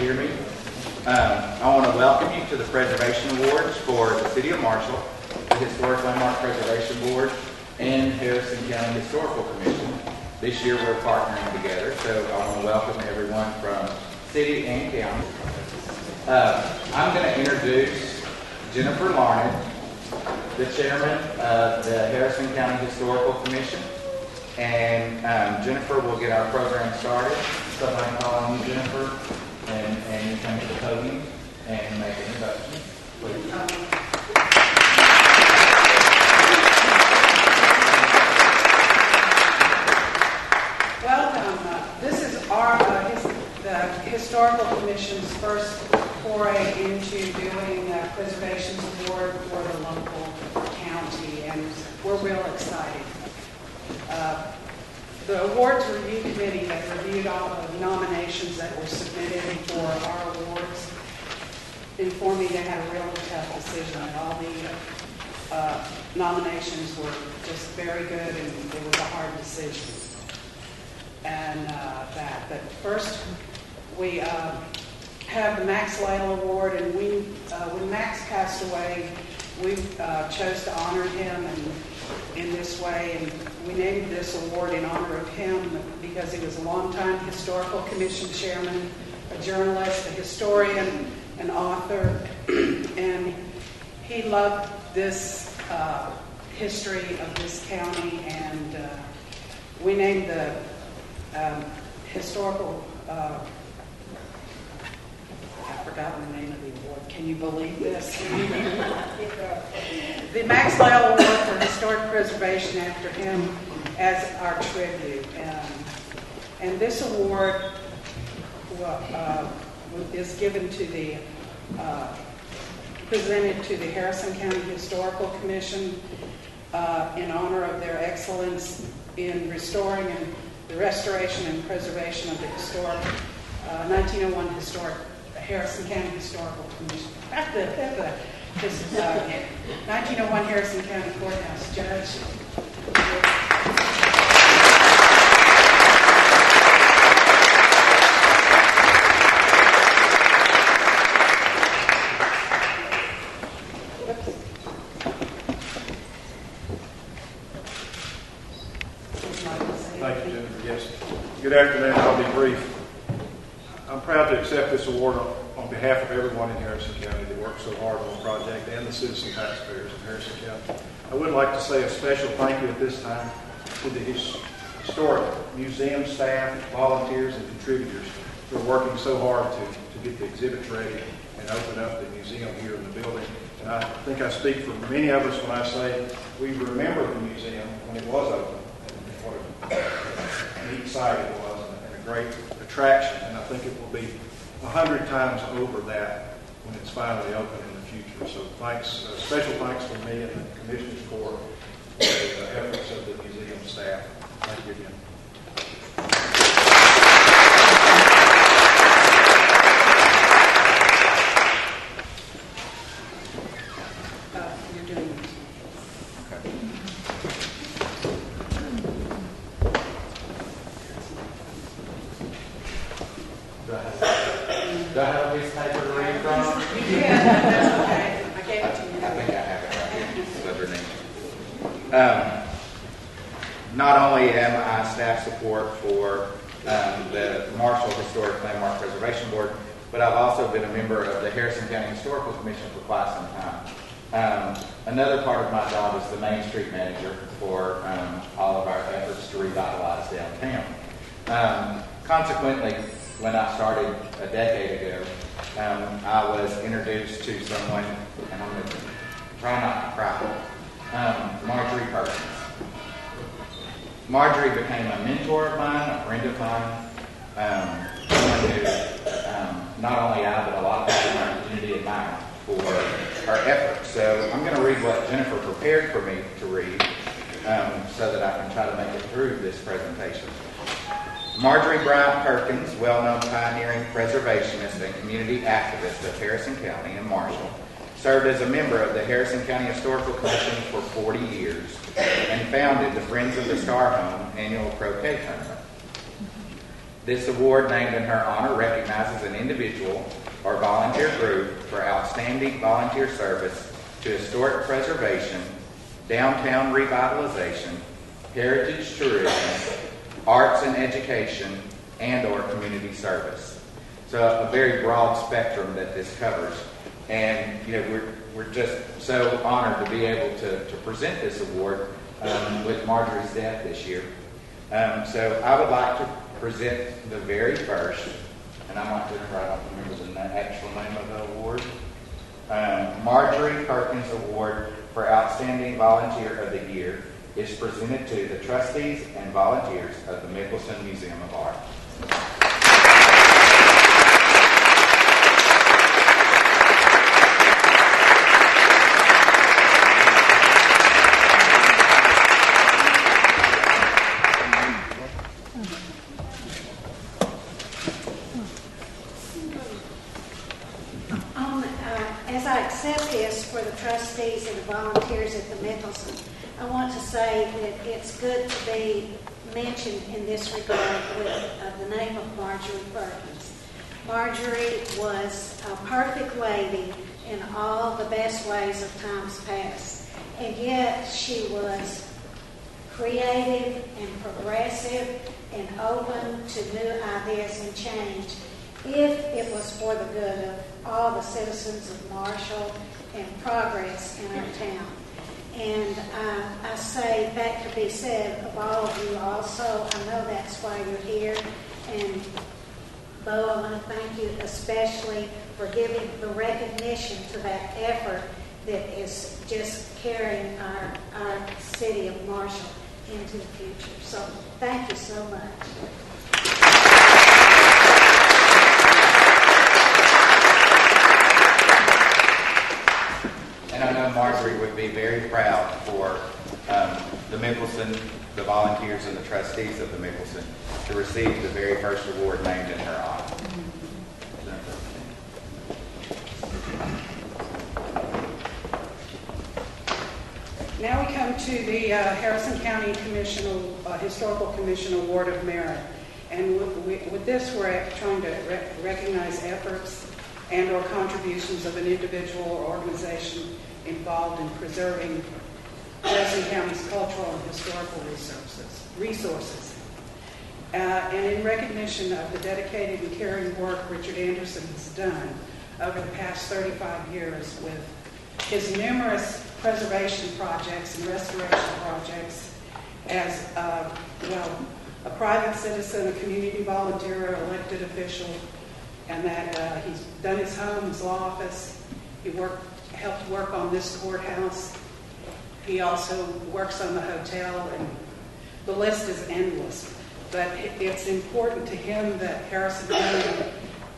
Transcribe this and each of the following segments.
hear me. I want to welcome you to the Preservation Awards for the City of Marshall, the Historic Landmark Preservation Board, and Harrison County Historical Commission. This year we're partnering together, so I want to welcome everyone from city and county. I'm going to introduce Jennifer Larned, the chairman of the Harrison County Historical Commission, and Jennifer will get our program started. So I'm calling you Jennifer, and you come to the podium and make an introduction. Please. Welcome. This is the Historical Commission's first foray into doing a Preservation Award for the local county, and we're real excited. The awards review committee that reviewed all the nominations that were submitted for our awards informed me they had a really tough decision. All the nominations were just very good, and it was a hard decision. And but first we have the Max Lytle Award, and when Max passed away, we chose to honor him in this way, and we named this award in honor of him because he was a longtime Historical Commission chairman, a journalist, a historian, an author, and he loved this history of this county, and we named the historical, I've forgotten the name of the award. Can you believe this? The Max Lytle Award for Historic Preservation after him as our tribute. And this award is given to the, presented to the Harrison County Historical Commission in honor of their excellence in restoring and the restoration and preservation of the historic 1901 historic Harrison County Historical Commission. 1901 Harrison County Courthouse Judge. Thank you, Jennifer. Yes. Good afternoon. I'll be brief. I'm proud to accept this award on behalf of everyone in Harrison County that worked so hard on the project and the citizen taxpayers of Harrison County. I would like to say a special thank you at this time to the historic museum staff, volunteers, and contributors who are working so hard to get the exhibits ready and open up the museum here in the building. And I think I speak for many of us when I say we remember the museum when it was open. What a neat site it was, and a great attraction, and I think it will be 100 times over that when it's finally open in the future. So thanks, special thanks from me and the Commissioners for the efforts of the museum staff. Thank you again. Do I have a piece of paper to read from? Yeah, that's okay. I gave it to you. I think I have it right here. It's underneath. Not only am I staff support for the Marshall Historic Landmark Preservation Board, but I've also been a member of the Harrison County Historical Commission for quite some time. Another part of my job is the Main Street manager for all of our efforts to revitalize downtown. Consequently, when I started a decade ago, I was introduced to someone, and I'm going to try not to cry, Marjorie Perkins. Marjorie became a mentor of mine, a friend of mine, someone who not only I, but a lot of people in our community admire for her efforts. So I'm going to read what Jennifer prepared for me to read so that I can try to make it through this presentation. Marjorie Bryant Perkins, well-known pioneering preservationist and community activist of Harrison County and Marshall, served as a member of the Harrison County Historical Commission for 40 years and founded the Friends of the Star Home annual croquet tournament. This award named in her honor recognizes an individual or volunteer group for outstanding volunteer service to historic preservation, downtown revitalization, heritage tourism, arts and education, and/or community service. So a very broad spectrum that this covers. And we're just so honored to be able to present this award with Marjorie's death this year. So I would like to present the very first, and I'm not Jennifer, I don't remember the actual name of the award. Marjorie Perkins Award for Outstanding Volunteer of the Year is presented to the trustees and volunteers of the Mickelson Museum of Art. As I accept this for the trustees and the volunteers at the Mickelson, I want to say that it's good to be mentioned in this regard with the name of Marjorie Perkins. Marjorie was a perfect lady in all the best ways of times past, and yet she was creative and progressive and open to new ideas and change if it was for the good of all the citizens of Marshall and progress in our town. And I say that could be said of all of you also. I know that's why you're here. And Bo, I want to thank you especially for giving the recognition to that effort that is just carrying our city of Marshall into the future. So thank you so much. And I know Marjorie would be very proud for the Mickelson, the volunteers and the trustees of the Mickelson to receive the very first award named in her honor. Now we come to the Harrison County Historical Commission Award of Merit. And with this, we're trying to recognize efforts and or contributions of an individual or organization involved in preserving Harrison County's cultural and historical resources. And in recognition of the dedicated and caring work Richard Anderson has done over the past 35 years with his numerous preservation projects and restoration projects as a private citizen, a community volunteer, elected official, and that he's done his home, his law office. He helped work on this courthouse. He also works on the hotel, and the list is endless. But it's important to him that Harrison County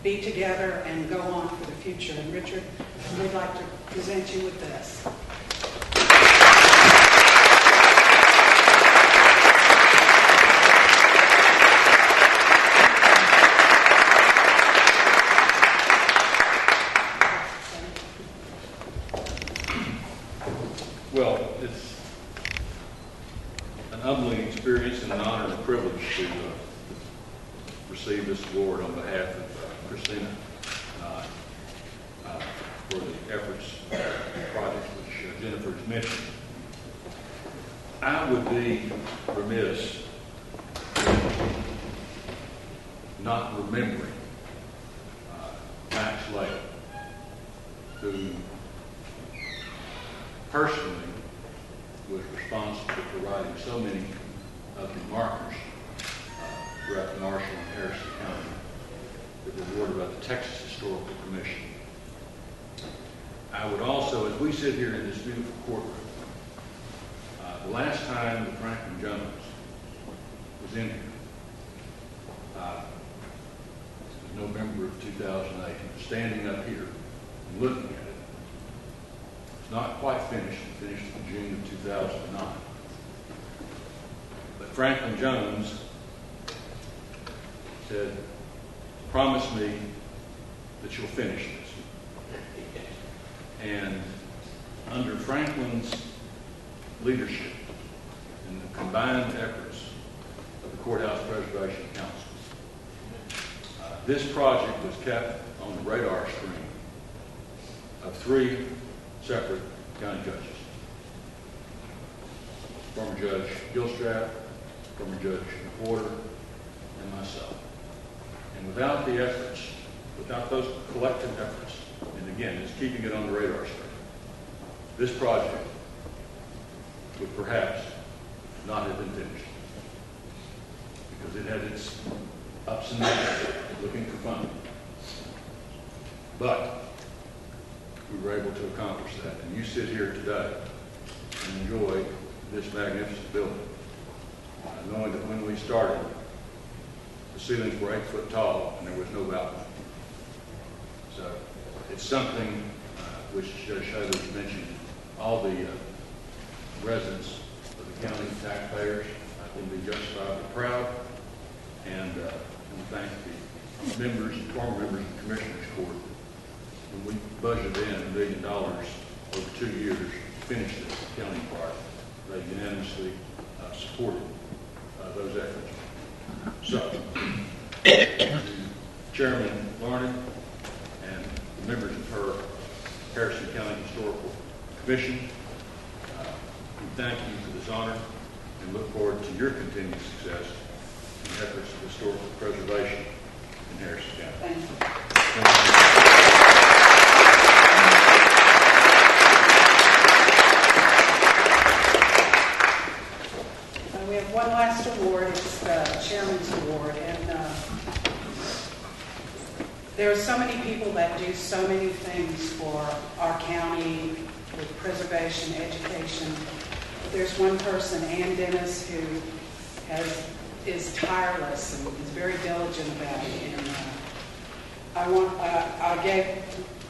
be together and go on for the future. And Richard, we'd like to present you with this. Well, it's an humbling experience and an honor and a privilege to receive this award on behalf of Christina for the efforts and projects which Jennifer has mentioned. I would be remiss in not remembering Max Lake, who personally was responsible for writing so many of the markers throughout the Marshall and Harrison County that were awarded by the Texas Historical Commission. I would also, as we sit here in this beautiful courtroom, the last time that Franklin Jones was in here, it was November of 2008, he was standing up here and looking at it. Not quite finished. It finished in June of 2009. But Franklin Jones said, "Promise me that you'll finish this." And under Franklin's leadership and the combined efforts of the Courthouse Preservation Council, This project was kept on the radar screen of 3 separate county judges. Former Judge Gilstrap, former Judge McWhorter, and myself. And without the efforts, without those collective efforts, and again, just keeping it on the radar screen, this project would perhaps not have been finished. Because it had its ups and downs looking for funding. But we were able to accomplish that. And you sit here today and enjoy this magnificent building, knowing that when we started, the ceilings were 8 foot tall and there was no balcony. So it's something which Judge Shaler's mentioned, all the residents of the county, taxpayers, I can be justifiably proud, and thank the members, former members of the Commissioners Court. When we budgeted in $1 million over 2 years to finish this county part, they unanimously supported those efforts. So, to Chairman Larned and the members of her Harrison County Historical Commission, we thank you for this honor and look forward to your continued success in efforts of historical preservation in Harrison County. Thank you. Thank you. We have one last award. It's the Chairman's Award. And there are so many people that do so many things for our county with preservation, education. But there's one person, Ann Dennis, who is tireless and is very diligent about it. And I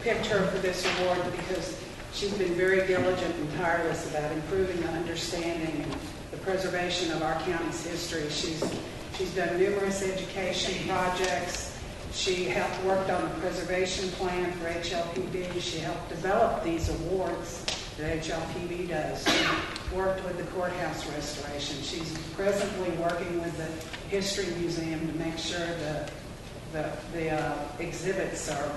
picked her for this award because she's been very diligent and tireless about improving the understanding and the preservation of our county's history. She's done numerous education projects. She worked on the preservation plan for HLPB. She helped develop these awards that HLPB does. She worked with the courthouse restoration. She's presently working with the History Museum to make sure the exhibits are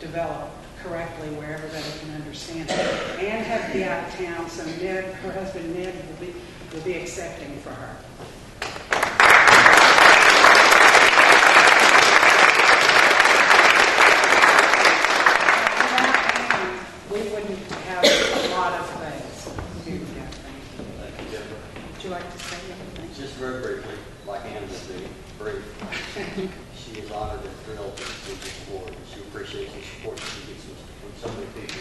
developed correctly wherever they can understand it. Anne had to be out of town, so Ned, her husband Ned, will be accepting for her. We wouldn't have a lot of things. Thank you, Deborah. Would you like to say anything? Just very briefly, like Ann would be, brief. She is honored and thrilled to receive this award. She appreciates the support she gets from so many people